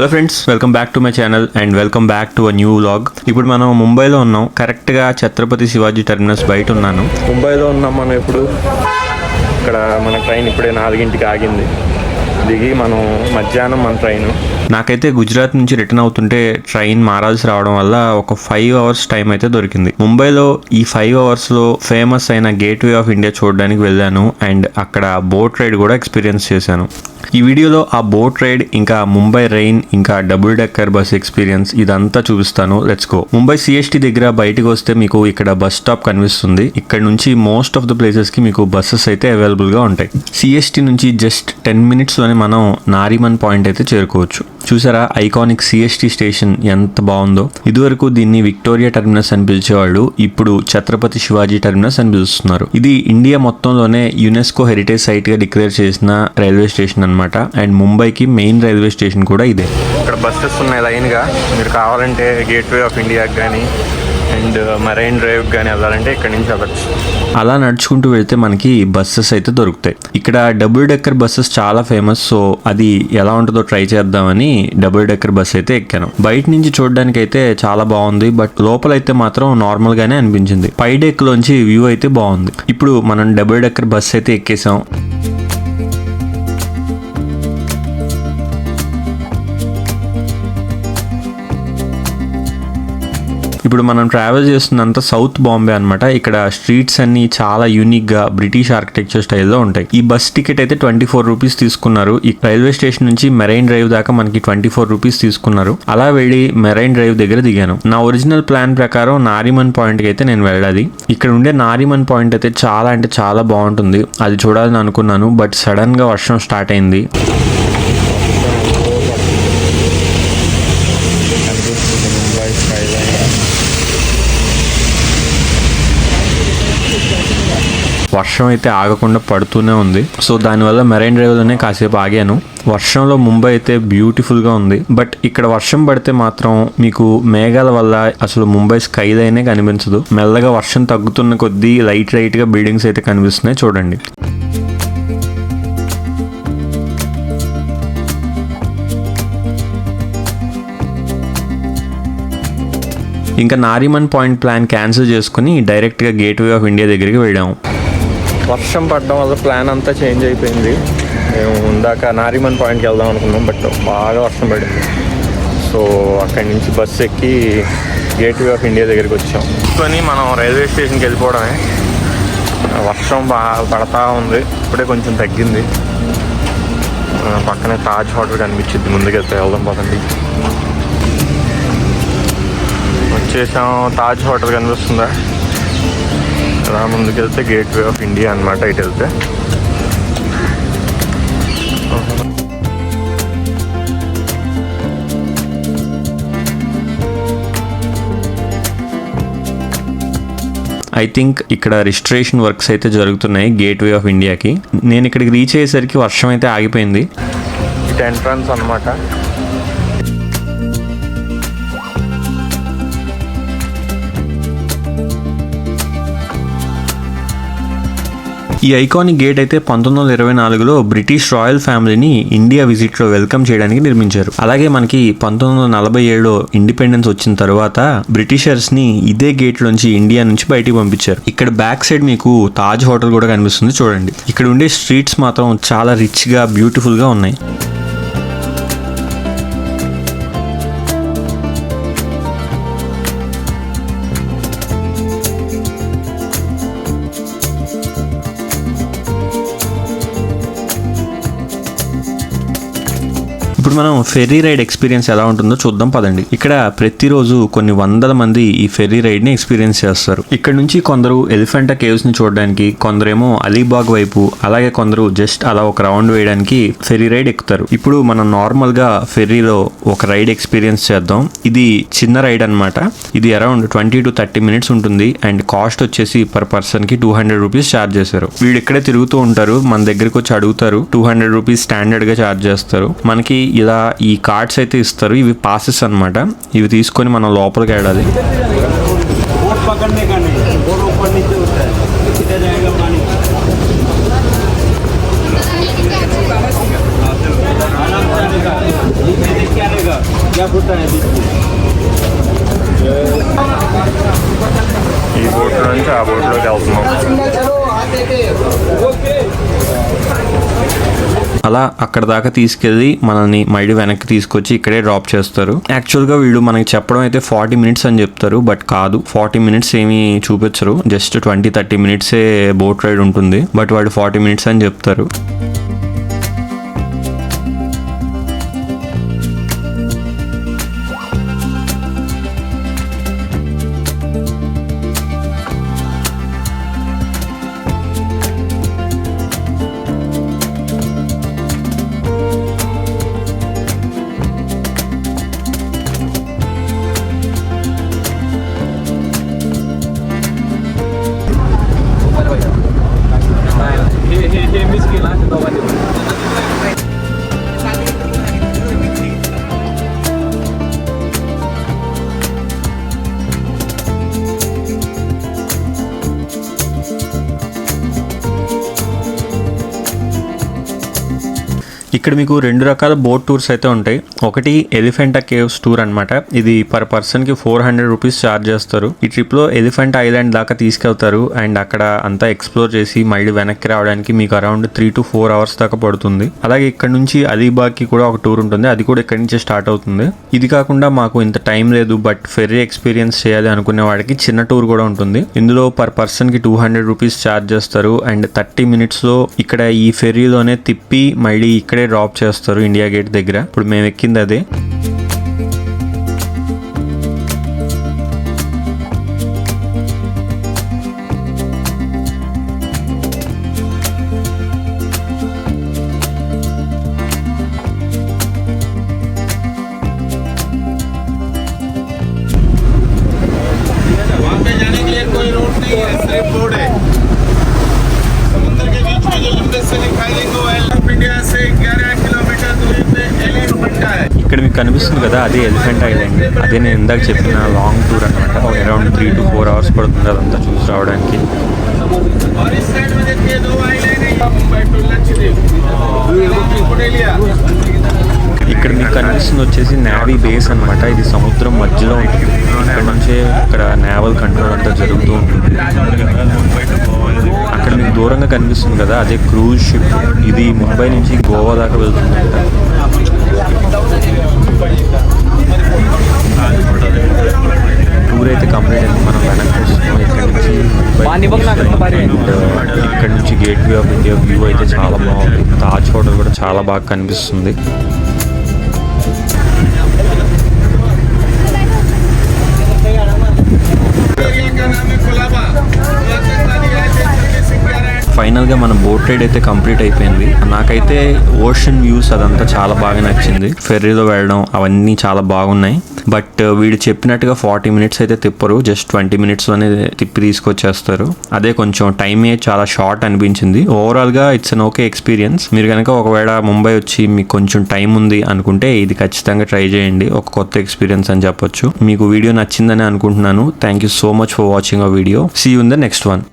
Hello friends, welcome back to my channel and welcome back to a new vlog. ఇప్పుడు మనం ముంబైలో ఉన్నాం. కరెక్ట్గా ఛత్రపతి శివాజీ టెర్మినస్ బయట ఉన్నాను. ముంబైలో ఉన్నాం మనం. ఇప్పుడు ఇక్కడ మన ట్రైన్ ఇప్పుడే 4ంటికి ఆగింది. దిగి మనం మధ్యాహ్నం మన ట్రైన్. నాకైతే గుజరాత్ నుంచి రిటర్న్ అవుతుంటే ట్రైన్ మారాల్సి రావడం వల్ల ఒక 5 అవర్స్ టైం అయితే దొరికింది. ముంబైలో ఈ 5 అవర్స్లో ఫేమస్ అయిన గేట్వే ఆఫ్ ఇండియా చూడడానికి వెళ్ళాను అండ్ అక్కడ బోట్ రైడ్ కూడా ఎక్స్పీరియన్స్ చేశాను. ఈ వీడియోలో ఆ బోట్ రైడ్, ఇంకా ముంబై రైన్, ఇంకా డబుల్ డెక్కర్ బస్ ఎక్స్పీరియన్స్ ఇదంతా చూపిస్తాను. Let's go. ముంబై సిఎస్టీ దగ్గర బయటకు వస్తే మీకు ఇక్కడ బస్ స్టాప్ కనిపిస్తుంది. ఇక్కడ నుంచి మోస్ట్ ఆఫ్ ద ప్లేసెస్ కి మీకు బస్సెస్ అయితే అవైలబుల్ గా ఉంటాయి. సిఎస్టీ నుంచి జస్ట్ 10 minutes లోనే మనం నారిమన్ పాయింట్ అయితే చేరుకోవచ్చు. చూసారా ఐకానిక్ సిఎస్టీ స్టేషన్ ఎంత బాగుందో. ఇదివరకు దీన్ని విక్టోరియా టెర్మినస్ అని పిలిచేవాళ్ళు, ఇప్పుడు ఛత్రపతి శివాజీ టెర్మినస్ అని పిలుస్తున్నారు. ఇది ఇండియా మొత్తంలోనే యునెస్కో హెరిటేజ్ సైట్ గా డిక్లేర్ చేసిన రైల్వే స్టేషన్ అన్నమాట. అండ్ ముంబైకి మెయిన్ రైల్వే స్టేషన్ కూడా ఇదే. ఇక్కడ బస్సెస్ ఉన్నాయి లైన్ గా. మీరు కావాలంటే గేట్వే ఆఫ్ ఇండియాకి కానీ అండ్ మరైన్ డ్రైవ్ కానీ వెళ్ళాలంటే ఇక్కడ నుంచి వెళ్ళచ్చు. అలా నడుచుకుంటూ వెళ్తే మనకి బస్సెస్ అయితే దొరుకుతాయి. ఇక్కడ డబుల్ డెక్కర్ బస్సెస్ చాలా ఫేమస్. సో అది ఎలా ఉంటుందో ట్రై చేద్దామని డబుల్ డెక్కర్ బస్ అయితే ఎక్కాను. బయట నుంచి చూడడానికి అయితే చాలా బాగుంది, బట్ లోపలైతే మాత్రం నార్మల్ గానే అనిపించింది. పై డెక్ లోంచి వ్యూ అయితే బాగుంది. ఇప్పుడు మనం డబుల్ డెక్కర్ బస్ అయితే ఎక్కేసాం. ఇప్పుడు మనం ట్రావెల్ చేస్తున్నంత సౌత్ బాంబే అనమాట. ఇక్కడ స్ట్రీట్స్ అన్ని చాలా యూనిక్ గా బ్రిటిష్ ఆర్కిటెక్చర్ స్టైల్లో ఉంటాయి. ఈ బస్ టికెట్ అయితే 24 రూపీస్ తీసుకున్నారు. ఈ రైల్వే స్టేషన్ నుంచి మెరైన్ డ్రైవ్ దాకా మనకి 24 రూపీస్ తీసుకున్నారు. అలా వెళ్ళి మెరైన్ డ్రైవ్ దగ్గర దిగాను. నా ఒరిజినల్ ప్లాన్ ప్రకారం నారిమన్ పాయింట్ కి అయితే నేను వెళ్ళాలి. ఇక్కడ ఉండే నారిమన్ పాయింట్ అయితే చాలా అంటే చాలా బాగుంటుంది. అది చూడాలని అనుకున్నాను, బట్ సడన్ గా వర్షం స్టార్ట్ అయింది. వర్షం అయితే ఆగకుండా పడుతూనే ఉంది. సో దానివల్ల మెరైన్ డ్రైవ్లోనే కాసేపు ఆగాను. వర్షంలో ముంబై అయితే బ్యూటిఫుల్గా ఉంది, బట్ ఇక్కడ వర్షం పడితే మాత్రం మీకు మేఘాల వల్ల అసలు ముంబై స్కై లైనే కనిపించదు. మెల్లగా వర్షం తగ్గుతున్న కొద్దీ లైట్గా బిల్డింగ్స్ అయితే కనిపిస్తున్నాయి చూడండి. ఇంకా నారిమన్ పాయింట్ ప్లాన్ క్యాన్సిల్ చేసుకుని డైరెక్ట్గా గేట్వే ఆఫ్ ఇండియా దగ్గరికి వెళ్ళాము. వర్షం పడడం వల్ల ప్లాన్ అంతా చేంజ్ అయిపోయింది. మేము ఇందాక నారిమన్ పాయింట్కి వెళ్దాం అనుకున్నాం, బట్ బాగా వర్షం పడింది. సో అక్కడి నుంచి బస్సు ఎక్కి గేట్వే ఆఫ్ ఇండియా దగ్గరికి వచ్చాం. కానీ మనం రైల్వే స్టేషన్కి వెళ్ళిపోవడమే. వర్షం బాగా పడతా ఉంది. ఇప్పుడే కొంచెం తగ్గింది. పక్కనే తాజ్ హోటల్ కనిపించింది. ముందుకెళ్తే వెళ్దాం పదండి. వచ్చేసాం. తాజ్ హోటల్ కనిపిస్తుందా? అలా ముందుకెళ్తే గేట్వే ఆఫ్ ఇండియా అనమాట. ఇటు వెళ్తే ఐ థింక్ ఇక్కడ రిజిస్ట్రేషన్ వర్క్స్ అయితే జరుగుతున్నాయి గేట్వే ఆఫ్ ఇండియాకి. నేను ఇక్కడికి రీచ్ అయ్యేసరికి వర్షం అయితే ఆగిపోయింది. ఇటు ఎంట్రన్స్ అనమాట. ఈ ఐకానిక్ గేట్ అయితే 1924లో బ్రిటిష్ రాయల్ ఫ్యామిలీని ఇండియా విజిట్ లో వెల్కమ్ చేయడానికి నిర్మించారు. అలాగే మనకి 1947లో ఇండిపెండెన్స్ వచ్చిన తర్వాత బ్రిటిషర్స్ ని ఇదే గేట్ నుంచి ఇండియా నుంచి బయటికి పంపించారు. ఇక్కడ బ్యాక్ సైడ్ మీకు తాజ్ హోటల్ కూడా కనిపిస్తుంది చూడండి. ఇక్కడ ఉండే స్ట్రీట్స్ మాత్రం చాలా రిచ్ గా బ్యూటిఫుల్ గా ఉన్నాయి. ఇప్పుడు మనం ఫెర్రీ రైడ్ ఎక్స్పీరియన్స్ ఎలా ఉంటుందో చూద్దాం పదండి. ఇక్కడ ప్రతిరోజు కొన్ని వందల మంది ఈ ఫెర్రీ రైడ్ ని ఎక్స్పీరియన్స్ చేస్తారు. ఇక్కడ నుంచి కొందరు ఎలిఫెంటా కేవ్స్ ని చూడడానికి, కొందరేమో అలీబాగ్ వైపు, అలాగే కొందరు జస్ట్ అలా ఒక రౌండ్ వేయడానికి ఫెర్రీ రైడ్ ఎక్కుతారు. ఇప్పుడు మనం నార్మల్ గా ఫెర్రీలో ఒక రైడ్ ఎక్స్పీరియన్స్ చేద్దాం. ఇది చిన్న రైడ్ అనమాట. ఇది అరౌండ్ 20 to 30 minutes ఉంటుంది అండ్ కాస్ట్ వచ్చేసి పర్ పర్సన్ కి 200 రూపీస్ ఛార్జ్ చేశారు. వీళ్ళు ఇక్కడే తిరుగుతూ ఉంటారు. మన దగ్గరకు వచ్చి అడుగుతారు. 200 రూపీస్ స్టాండర్డ్ గా ఛార్జ్ చేస్తారు. మనకి ఇలా ఈ కార్డ్స్ అయితే ఇస్తారు. ఇవి పాసెస్ అన్నమాట. ఇవి తీసుకొని మనం లోపలికి వెళ్ళాలి. क्या रहेगा ఆ బోట్లోకి వెళ్తున్నాం. అలా అక్కడ దాకా తీసుకెళ్ళి మనల్ని మళ్ళీ వెనక్కి తీసుకొచ్చి ఇక్కడే డ్రాప్ చేస్తారు. యాక్చువల్గా వీళ్ళు మనకి చెప్పడం అయితే 40 minutes అని చెప్తారు, బట్ కాదు, 40 minutes ఏమీ చూపించరు. జస్ట్ 20-30 minutes బోట్ రైడ్ ఉంటుంది, బట్ వాడు 40 minutes అని చెప్తారు. ఇక్కడ మీకు 2 రకాల బోట్ టూర్స్ అయితే ఉంటాయి. ఒకటి ఎలిఫెంటా కేవ్స్ టూర్ అనమాట. ఇది పర్ పర్సన్ కి 400 రూపీస్ ఛార్జ్ చేస్తారు. ఈ ట్రిప్ లో ఎలిఫెంట్ ఐలాండ్ దాకా తీసుకెళ్తారు అండ్ అక్కడ అంతా ఎక్స్ప్లోర్ చేసి మళ్ళీ వెనక్కి రావడానికి మీకు అరౌండ్ 3 to 4 hours దాకా పడుతుంది. అలాగే ఇక్కడ నుంచి అలీబాగ్ కి కూడా ఒక టూర్ ఉంటుంది, అది కూడా ఇక్కడ నుంచి స్టార్ట్ అవుతుంది. ఇది కాకుండా మాకు ఇంత టైం లేదు బట్ ఫెర్రీ ఎక్స్పీరియన్స్ చేయాలి అనుకునే వాడికి చిన్న టూర్ కూడా ఉంటుంది. ఇందులో పర్ పర్సన్ కి 200 రూపీస్ ఛార్జ్ చేస్తారు అండ్ 30 minutes లో ఇక్కడ ఈ ఫెర్రీలోనే తిప్పి మళ్ళీ ఇక్కడే డ్రాప్ చేస్తారు ఇండియా గేట్ దగ్గర. ఇప్పుడు మేము ఎక్కింది అదే. ఇక్కడ మీకు కనిపిస్తుంది కదా, అదే ఎలిఫెంట్ ఐలాండ్. అదే నేను ఇందాక చెప్పిన లాంగ్ టూర్ అనమాట. అరౌండ్ 3 to 4 hours పడుతుంది అదంతా చూసి రావడానికి. ఇక్కడ మీకు కనిపిస్తుంది వచ్చేసి నేవీ బేస్ అనమాట. ఇది సముద్రం మధ్యలో ఉంటుంది. ఇక్కడ నుంచే ఇక్కడ నేవల్ కంట్రోల్ అంతా జరుగుతూ ఉంటుంది. అక్కడ మీకు దూరంగా కనిపిస్తుంది కదా, అదే క్రూజ్ షిప్. ఇది ముంబై నుంచి గోవా దాకా వెళ్తుందంట. టూర్ అయితే కంప్లీట్ అయింది. మనం వెనక్కి వస్తున్నాం. ఇక్కడ నుంచి ఇక్కడ నుంచి gate way of India view అయితే చాలా బాగుంది. తాజ్ హోటల్ కూడా చాలా బాగా కనిపిస్తుంది. ఫైనల్గా మన బోట్ రైడ్ అయితే కంప్లీట్ అయిపోయింది. నాకైతే ఓషన్ వ్యూస్ అదంతా చాలా బాగా నచ్చింది. ఫెర్రీలో వెళ్ళడం అవన్నీ చాలా బాగున్నాయి. బట్ వీడు చెప్పినట్టుగా 40 minutes అయితే తిప్పరు, జస్ట్ 20 minutesలోనే తిప్పి తీసుకొచ్చేస్తారు. అదే కొంచెం టైమే చాలా షార్ట్ అనిపించింది. ఓవరాల్గా ఇట్స్ అన్ ఓకే ఎక్స్పీరియన్స్. మీరు కనుక ఒకవేళ ముంబై వచ్చి మీకు కొంచెం టైం ఉంది అనుకుంటే ఇది ఖచ్చితంగా ట్రై చేయండి. ఒక కొత్త ఎక్స్పీరియన్స్ అని చెప్పొచ్చు. మీకు వీడియో నచ్చిందని అనుకుంటున్నాను. Thank you so much for watching our video. See you in the next one.